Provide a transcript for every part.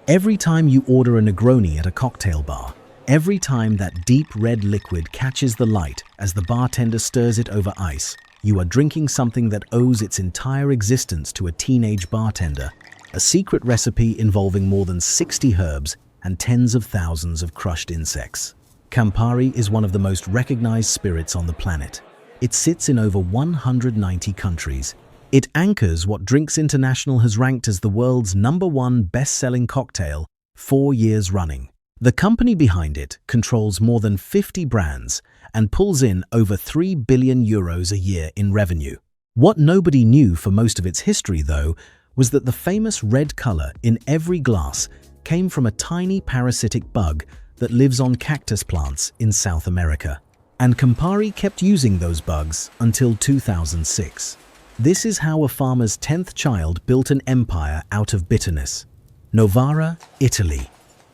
Every time you order a Negroni at a cocktail bar, every time that deep red liquid catches the light as the bartender stirs it over ice, you are drinking something that owes its entire existence to a teenage bartender, a secret recipe involving more than 60 herbs and tens of thousands of crushed insects. Campari is one of the most recognized spirits on the planet. It sits in over 190 countries. It anchors what Drinks International has ranked as the world's #1 best-selling cocktail 4 years running. The company behind it controls more than 50 brands and pulls in over €3 billion a year in revenue. What nobody knew for most of its history, though, was that the famous red color in every glass came from a tiny parasitic bug that lives on cactus plants in South America. And Campari kept using those bugs until 2006. This is how a farmer's 10th child built an empire out of bitterness. Novara, Italy,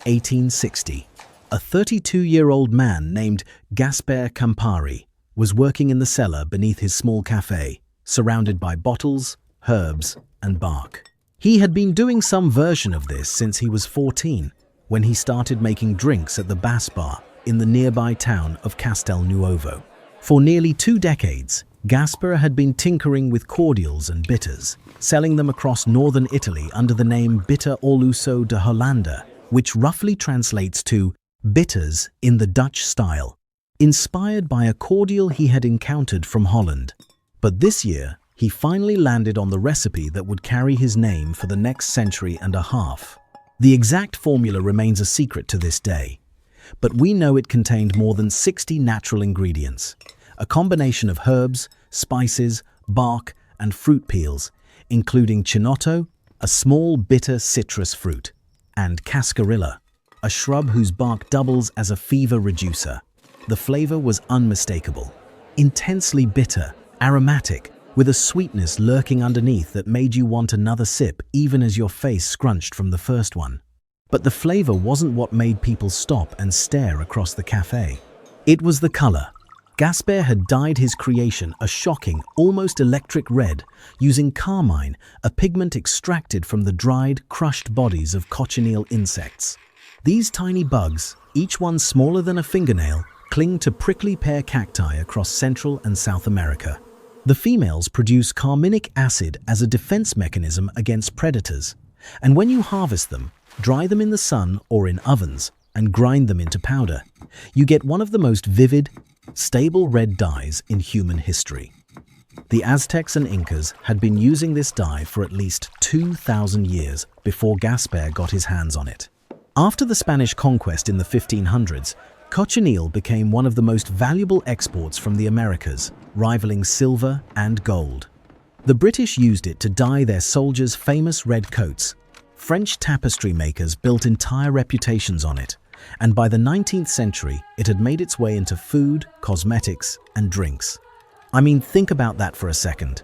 1860. A 32-year-old man named Gaspare Campari was working in the cellar beneath his small cafe, surrounded by bottles, herbs, and bark. He had been doing some version of this since he was 14, when he started making drinks at the Gaspare in the nearby town of Castelnuovo. For nearly 2 decades, Gaspare had been tinkering with cordials and bitters, selling them across northern Italy under the name Bitter Orluso de Hollanda, which roughly translates to bitters in the Dutch style, inspired by a cordial he had encountered from Holland. But this year, he finally landed on the recipe that would carry his name for the next century and a half. The exact formula remains a secret to this day, but we know it contained more than 60 natural ingredients, a combination of herbs, spices, bark, and fruit peels, including chinotto, a small bitter citrus fruit, and cascarilla, a shrub whose bark doubles as a fever reducer. The flavor was unmistakable, intensely bitter, aromatic, with a sweetness lurking underneath that made you want another sip even as your face scrunched from the first one. But the flavor wasn't what made people stop and stare across the cafe. It was the color. Gaspare had dyed his creation a shocking, almost electric red, using carmine, a pigment extracted from the dried, crushed bodies of cochineal insects. These tiny bugs, each one smaller than a fingernail, cling to prickly pear cacti across Central and South America. The females produce carminic acid as a defense mechanism against predators, and when you harvest them, dry them in the sun or in ovens, and grind them into powder, you get one of the most vivid, stable red dyes in human history. The Aztecs and Incas had been using this dye for at least 2,000 years before Gaspare got his hands on it. After the Spanish conquest in the 1500s, cochineal became one of the most valuable exports from the Americas, rivaling silver and gold. The British used it to dye their soldiers' famous red coats. French tapestry makers built entire reputations on it, and by the 19th century, it had made its way into food, cosmetics, and drinks. I mean, think about that for a second.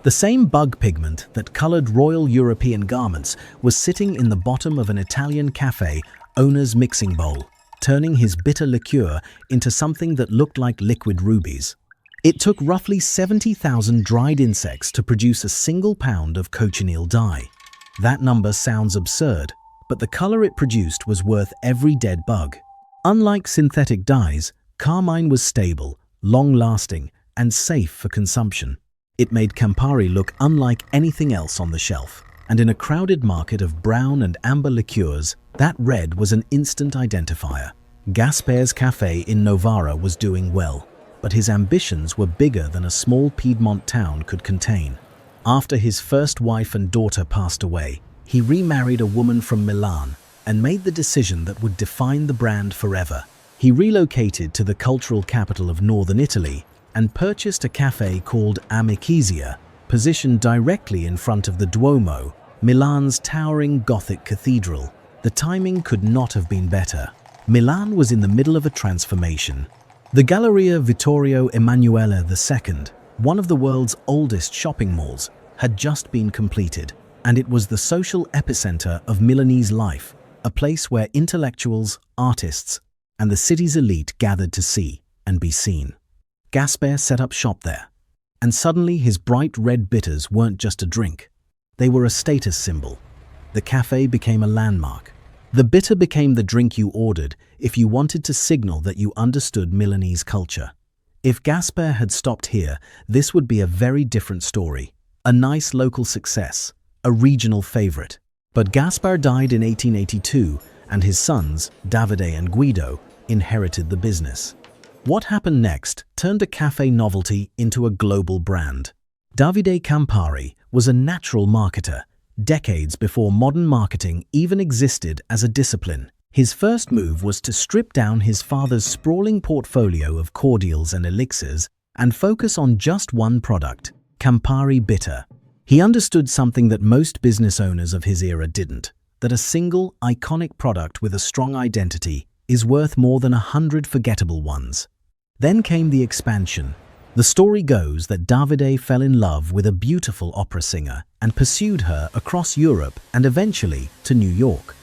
The same bug pigment that colored royal European garments was sitting in the bottom of an Italian cafe owner's mixing bowl, turning his bitter liqueur into something that looked like liquid rubies. It took roughly 70,000 dried insects to produce a single pound of cochineal dye. That number sounds absurd, but the color it produced was worth every dead bug. Unlike synthetic dyes, carmine was stable, long-lasting, and safe for consumption. It made Campari look unlike anything else on the shelf, and in a crowded market of brown and amber liqueurs, that red was an instant identifier. Gaspare's cafe in Novara was doing well, but his ambitions were bigger than a small Piedmont town could contain. After his first wife and daughter passed away, he remarried a woman from Milan and made the decision that would define the brand forever. He relocated to the cultural capital of northern Italy and purchased a cafe called Amicizia, positioned directly in front of the Duomo, Milan's towering Gothic cathedral. The timing could not have been better. Milan was in the middle of a transformation. The Galleria Vittorio Emanuele II, one of the world's oldest shopping malls, had just been completed, and it was the social epicenter of Milanese life, a place where intellectuals, artists, and the city's elite gathered to see and be seen. Gaspare set up shop there, and suddenly his bright red bitters weren't just a drink. They were a status symbol. The cafe became a landmark, The bitter became the drink you ordered if you wanted to signal that you understood Milanese culture. If Gaspare had stopped here, this would be a very different story. A nice local success, a regional favorite. But Gaspare died in 1882, and his sons, Davide and Guido, inherited the business. What happened next turned a cafe novelty into a global brand. Davide Campari was a natural marketer, decades before modern marketing even existed as a discipline. His first move was to strip down his father's sprawling portfolio of cordials and elixirs and focus on just one product, Campari Bitter. He understood something that most business owners of his era didn't, that a single, iconic product with a strong identity is worth more than 100 forgettable ones. Then came the expansion. The story goes that Davide fell in love with a beautiful opera singer and pursued her across Europe and eventually to New York.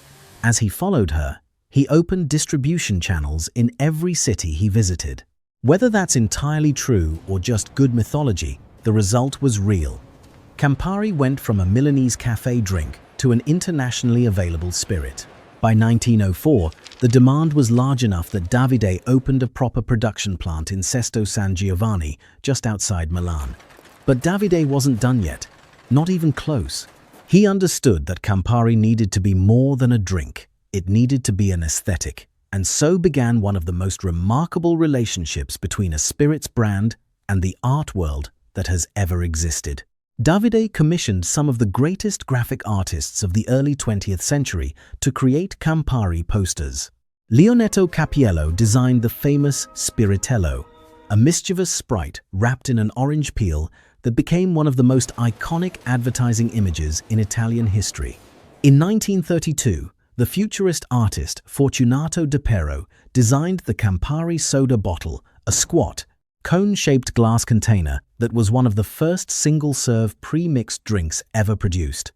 As he followed her, he opened distribution channels in every city he visited. Whether that's entirely true or just good mythology, the result was real. Campari went from a Milanese cafe drink to an internationally available spirit. By 1904, the demand was large enough that Davide opened a proper production plant in Sesto San Giovanni, just outside Milan. But Davide wasn't done yet, not even close. He understood that Campari needed to be more than a drink. It needed to be an aesthetic, and so began one of the most remarkable relationships between a spirits brand and the art world that has ever existed. Davide commissioned some of the greatest graphic artists of the early 20th century to create Campari posters. Leonetto Cappiello designed the famous Spiritello, a mischievous sprite wrapped in an orange peel that became one of the most iconic advertising images in Italian history. In 1932, the futurist artist Fortunato de Pero designed the Campari soda bottle, a squat, cone-shaped glass container that was one of the first single-serve pre-mixed drinks ever produced.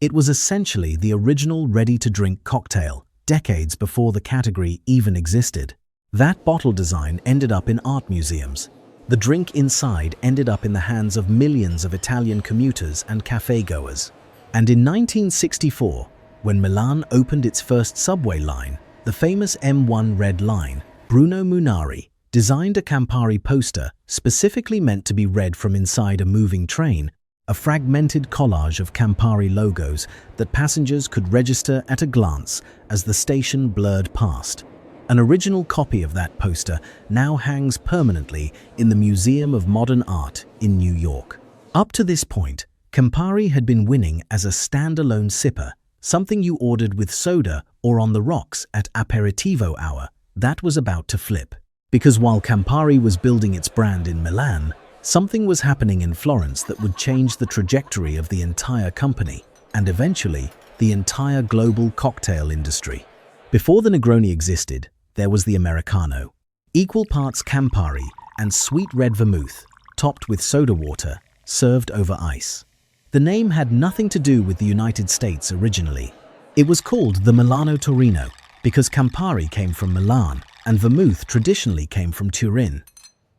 It was essentially the original ready-to-drink cocktail, decades before the category even existed. That bottle design ended up in art museums. The drink inside ended up in the hands of millions of Italian commuters and cafe-goers. And in 1964, when Milan opened its first subway line, the famous M1 Red Line, Bruno Munari designed a Campari poster specifically meant to be read from inside a moving train, a fragmented collage of Campari logos that passengers could register at a glance as the station blurred past. An original copy of that poster now hangs permanently in the Museum of Modern Art in New York. Up to this point, Campari had been winning as a standalone sipper, something you ordered with soda or on the rocks at aperitivo hour. That was about to flip. Because while Campari was building its brand in Milan, something was happening in Florence that would change the trajectory of the entire company, and eventually, the entire global cocktail industry. Before the Negroni existed, there was the Americano. Equal parts Campari and sweet red vermouth, topped with soda water, served over ice. The name had nothing to do with the United States originally. It was called the Milano Torino because Campari came from Milan and vermouth traditionally came from Turin.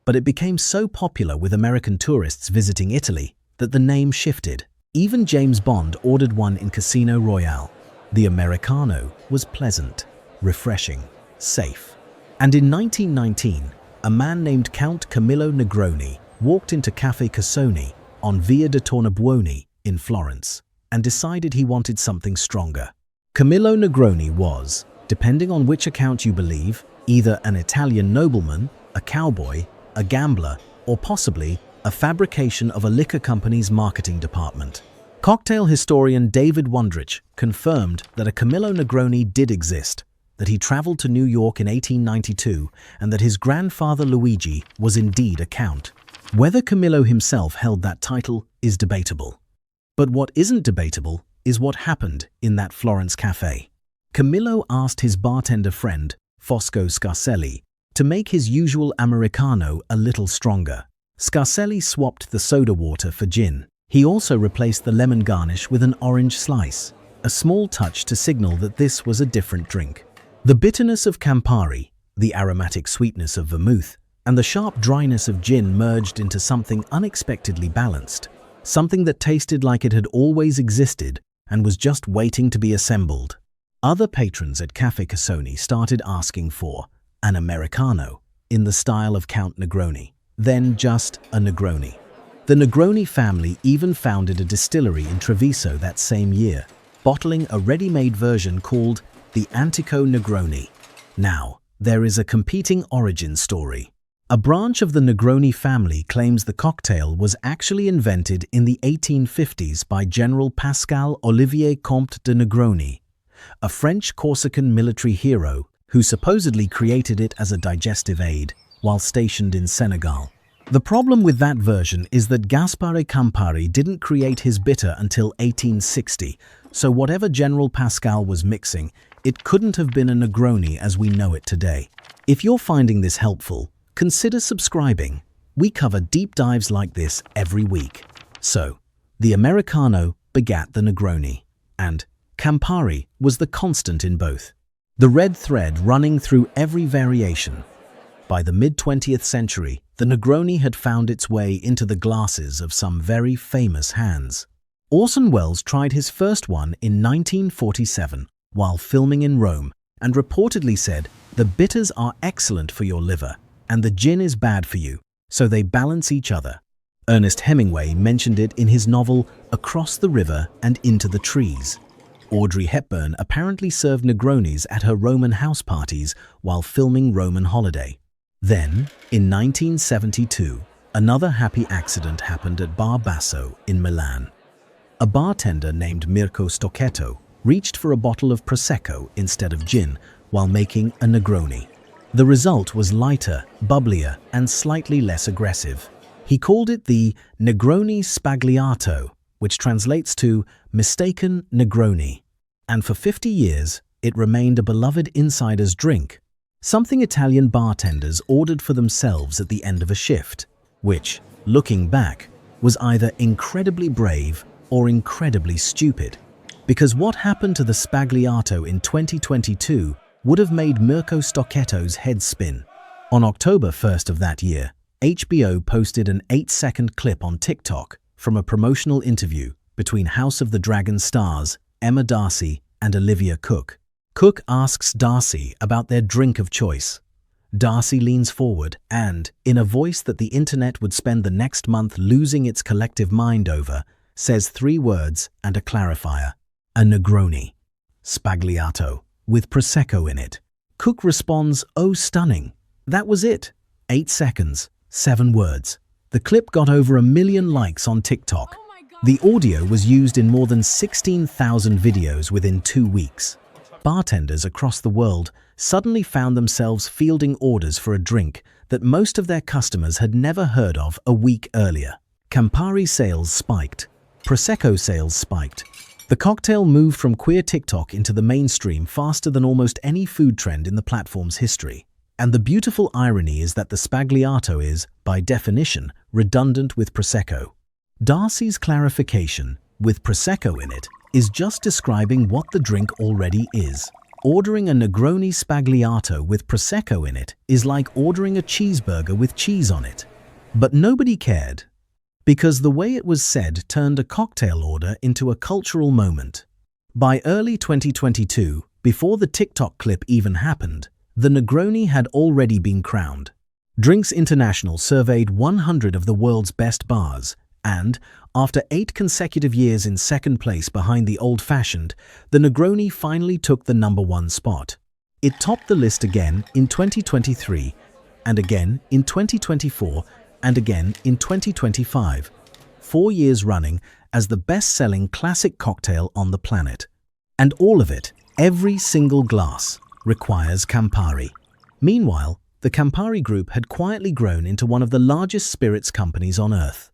But it became so popular with American tourists visiting Italy that the name shifted. Even James Bond ordered one in Casino Royale. The Americano was pleasant, refreshing, safe. And in 1919, a man named Count Camillo Negroni walked into Caffè Cassoni on Via de Tornabuoni in Florence and decided he wanted something stronger. Camillo Negroni was, depending on which account you believe, either an Italian nobleman, a cowboy, a gambler, or possibly a fabrication of a liquor company's marketing department. Cocktail historian David Wondrich confirmed that a Camillo Negroni did exist, that he traveled to New York in 1892, and that his grandfather Luigi was indeed a count. Whether Camillo himself held that title is debatable. But what isn't debatable is what happened in that Florence cafe. Camillo asked his bartender friend, Fosco Scarselli, to make his usual Americano a little stronger. Scarselli swapped the soda water for gin. He also replaced the lemon garnish with an orange slice, a small touch to signal that this was a different drink. The bitterness of Campari, the aromatic sweetness of vermouth, and the sharp dryness of gin merged into something unexpectedly balanced, something that tasted like it had always existed and was just waiting to be assembled. Other patrons at Caffè Cassoni started asking for an Americano in the style of Count Negroni, then just a Negroni. The Negroni family even founded a distillery in Treviso that same year, bottling a ready-made version called the Antico Negroni. Now, there is a competing origin story. A branch of the Negroni family claims the cocktail was actually invented in the 1850s by General Pascal Olivier Comte de Negroni, a French Corsican military hero who supposedly created it as a digestive aid while stationed in Senegal. The problem with that version is that Gaspare Campari didn't create his bitter until 1860, so whatever General Pascal was mixing, it couldn't have been a Negroni as we know it today. If you're finding this helpful, consider subscribing. We cover deep dives like this every week. So, the Americano begat the Negroni, and Campari was the constant in both. The red thread running through every variation. By the mid-20th century, the Negroni had found its way into the glasses of some very famous hands. Orson Welles tried his first one in 1947 while filming in Rome and reportedly said, "The bitters are excellent for your liver and the gin is bad for you, so they balance each other." Ernest Hemingway mentioned it in his novel Across the River and Into the Trees. Audrey Hepburn apparently served Negronis at her Roman house parties while filming Roman Holiday. Then, in 1972, another happy accident happened at Bar Basso in Milan. A bartender named Mirko Stocchetto reached for a bottle of Prosecco instead of gin while making a Negroni. The result was lighter, bubblier, and slightly less aggressive. He called it the Negroni Sbagliato, which translates to mistaken Negroni. And for 50 years, it remained a beloved insider's drink, something Italian bartenders ordered for themselves at the end of a shift, which, looking back, was either incredibly brave or incredibly stupid. Because what happened to the Sbagliato in 2022 would have made Mirko Stocchetto's head spin. On October 1st of that year, HBO posted an 8-second clip on TikTok from a promotional interview between House of the Dragon stars Emma Darcy and Olivia Cook. Cook asks Darcy about their drink of choice. Darcy leans forward and, in a voice that the internet would spend the next month losing its collective mind over, says 3 words and a clarifier: a Negroni. Sbagliato, with Prosecco in it. Cook responds, "Oh, stunning." That was it. 8 seconds, 7 words. The clip got over 1 million likes on TikTok. The audio was used in more than 16,000 videos within 2 weeks. Bartenders across the world suddenly found themselves fielding orders for a drink that most of their customers had never heard of a week earlier. Campari sales spiked. Prosecco sales spiked. The cocktail moved from queer TikTok into the mainstream faster than almost any food trend in the platform's history. And the beautiful irony is that the Sbagliato is, by definition, redundant with Prosecco. Darcy's clarification, with Prosecco in it, is just describing what the drink already is. Ordering a Negroni Sbagliato with Prosecco in it is like ordering a cheeseburger with cheese on it. But nobody cared, because the way it was said turned a cocktail order into a cultural moment. By early 2022, before the TikTok clip even happened, the Negroni had already been crowned. Drinks International surveyed 100 of the world's best bars, and, after 8 consecutive years in second place behind the old-fashioned, the Negroni finally took the #1 spot. It topped the list again in 2023, and again in 2024, and again in 2025, 4 years running as the best-selling classic cocktail on the planet. And all of it, every single glass, requires Campari. Meanwhile, the Campari Group had quietly grown into one of the largest spirits companies on Earth.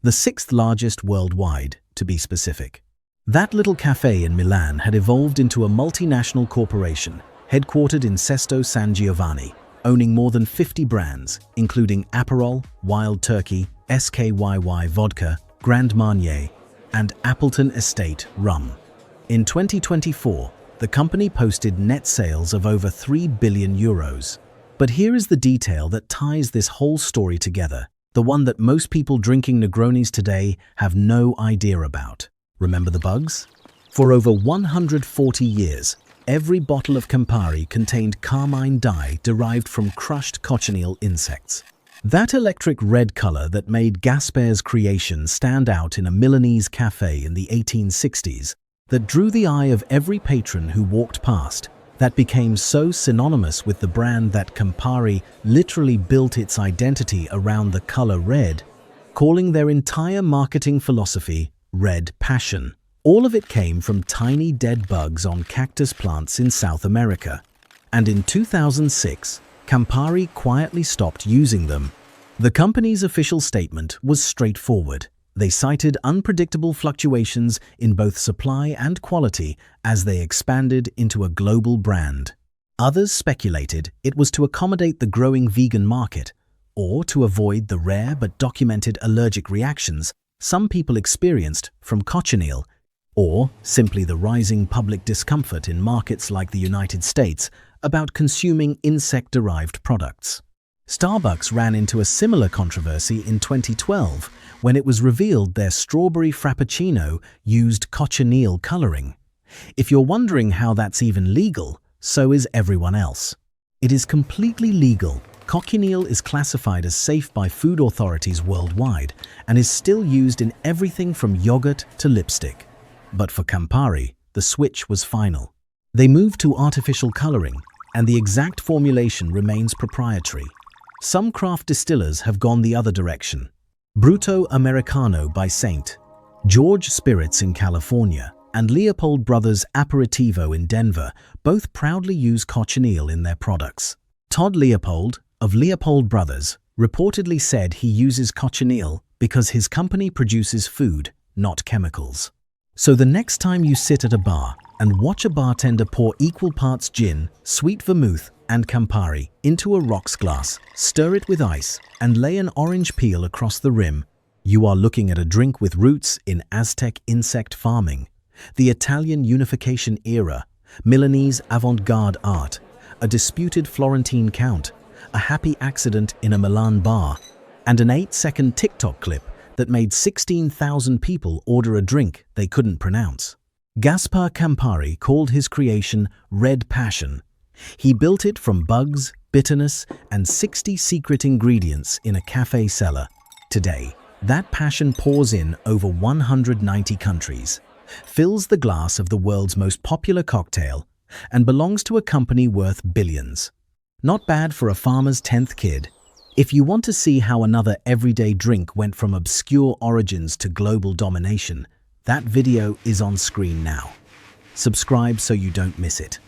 The 6th largest worldwide, to be specific. That little cafe in Milan had evolved into a multinational corporation, headquartered in Sesto San Giovanni, owning more than 50 brands, including Aperol, Wild Turkey, SKYY Vodka, Grand Marnier, and Appleton Estate Rum. In 2024, the company posted net sales of over €3 billion. But here is the detail that ties this whole story together, the one that most people drinking Negronis today have no idea about. Remember the bugs? For over 140 years, every bottle of Campari contained carmine dye derived from crushed cochineal insects. That electric red color that made Gaspare's creation stand out in a Milanese cafe in the 1860s, that drew the eye of every patron who walked past, that became so synonymous with the brand that Campari literally built its identity around the color red, calling their entire marketing philosophy Red Passion. All of it came from tiny dead bugs on cactus plants in South America. And in 2006, Campari quietly stopped using them. The company's official statement was straightforward. They cited unpredictable fluctuations in both supply and quality as they expanded into a global brand. Others speculated it was to accommodate the growing vegan market, or to avoid the rare but documented allergic reactions some people experienced from cochineal, or simply the rising public discomfort in markets like the United States about consuming insect-derived products. Starbucks ran into a similar controversy in 2012 when it was revealed their strawberry frappuccino used cochineal coloring. If you're wondering how that's even legal, so is everyone else. It is completely legal. Cochineal is classified as safe by food authorities worldwide and is still used in everything from yogurt to lipstick. But for Campari, the switch was final. They moved to artificial coloring, and the exact formulation remains proprietary. Some craft distillers have gone the other direction. Bruto Americano by St. George Spirits in California and Leopold Brothers Aperitivo in Denver both proudly use cochineal in their products. Todd Leopold, of Leopold Brothers, reportedly said he uses cochineal because his company produces food, not chemicals. So the next time you sit at a bar and watch a bartender pour equal parts gin, sweet vermouth, and Campari into a rocks glass, stir it with ice, and lay an orange peel across the rim, you are looking at a drink with roots in Aztec insect farming, the Italian unification era, Milanese avant-garde art, a disputed Florentine count, a happy accident in a Milan bar, and an 8-second TikTok clip that made 16,000 people order a drink they couldn't pronounce. Gaspare Campari called his creation Red Passion. He built it from bugs, bitterness, and 60 secret ingredients in a cafe cellar. Today, that passion pours in over 190 countries, fills the glass of the world's most popular cocktail, and belongs to a company worth billions. Not bad for a farmer's 10th kid. If you want to see how another everyday drink went from obscure origins to global domination, that video is on screen now. Subscribe so you don't miss it.